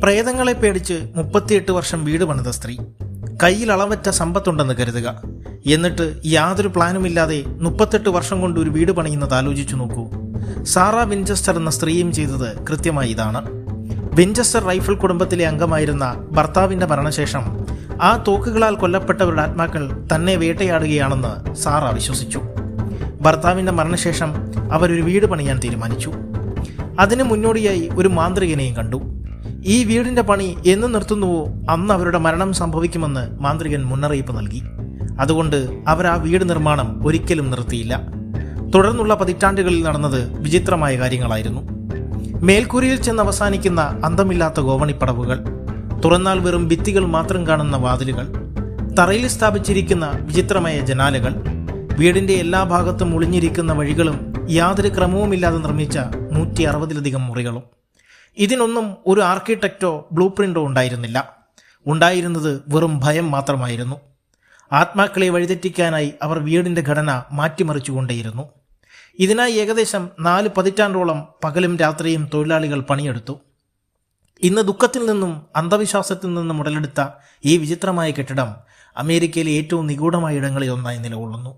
പ്രേതങ്ങളെ പേടിച്ച് 38 വർഷം വീട് പണിത സ്ത്രീ, കയ്യിൽ അളവറ്റ സമ്പത്തുണ്ടെന്ന് കരുതുക. എന്നിട്ട് യാതൊരു പ്ലാനുമില്ലാതെ 38 വർഷം കൊണ്ട് ഒരു വീട് പണിയുന്നത് ആലോചിച്ചു നോക്കൂ. സാറ വിൻചെസ്റ്റർ എന്ന സ്ത്രീയും ചെയ്തത് കൃത്യമായി ഇതാണ്. വിൻചെസ്റ്റർ റൈഫിൾ കുടുംബത്തിലെ അംഗമായിരുന്ന ഭർത്താവിന്റെ മരണശേഷം ആ തോക്കുകളാൽ കൊല്ലപ്പെട്ടവരുടെ ആത്മാക്കൾ തന്നെ വേട്ടയാടുകയാണെന്ന് സാറ വിശ്വസിച്ചു. ഭർത്താവിന്റെ മരണശേഷം അവരൊരു വീട് പണിയാൻ തീരുമാനിച്ചു. അതിനു മുന്നോടിയായി ഒരു മാന്ത്രികനെയും കണ്ടു. ഈ വീടിന്റെ പണി എന്ന് നിർത്തുന്നുവോ അന്ന് അവരുടെ മരണം സംഭവിക്കുമെന്ന് മാന്ത്രികൻ മുന്നറിയിപ്പ് നൽകി. അതുകൊണ്ട് അവർ ആ വീട് നിർമ്മാണം ഒരിക്കലും നിർത്തിയില്ല. തുടർന്നുള്ള പതിറ്റാണ്ടുകളിൽ നടന്നത് വിചിത്രമായ കാര്യങ്ങളായിരുന്നു. മേൽക്കൂരയിൽ ചെന്ന് അവസാനിക്കുന്ന അന്തമില്ലാത്ത ഗോവണിപ്പടവുകൾ, തുറന്നാൽ വെറും ഭിത്തികൾ മാത്രം കാണുന്ന വാതിലുകൾ, തറയിൽ സ്ഥാപിച്ചിരിക്കുന്ന വിചിത്രമായ ജനാലകൾ, വീടിന്റെ എല്ലാ ഭാഗത്തും ഒളിഞ്ഞിരിക്കുന്ന വഴികളും യാതൊരു ക്രമവുമില്ലാതെ നിർമ്മിച്ച 160-ലധികം മുറികളും. ഇതിനൊന്നും ഒരു ആർക്കിടെക്റ്റോ ബ്ലൂ പ്രിന്റോ ഉണ്ടായിരുന്നില്ല. ഉണ്ടായിരുന്നത് വെറും ഭയം മാത്രമായിരുന്നു. ആത്മാക്കളെ വഴിതെറ്റിക്കാനായി അവർ വീടിന്റെ ഘടന മാറ്റിമറിച്ചുകൊണ്ടേയിരുന്നു. ഇതിനായി ഏകദേശം 4 പതിറ്റാണ്ടോളം പകലും രാത്രിയും തൊഴിലാളികൾ പണിയെടുത്തു. ഇന്ന് ദുഃഖത്തിൽ നിന്നും അന്ധവിശ്വാസത്തിൽ നിന്നും ഉടലെടുത്ത ഈ വിചിത്രമായ കെട്ടിടം അമേരിക്കയിലെ ഏറ്റവും നിഗൂഢമായ ഇടങ്ങളിൽ ഒന്നായി നിലകൊള്ളുന്നു.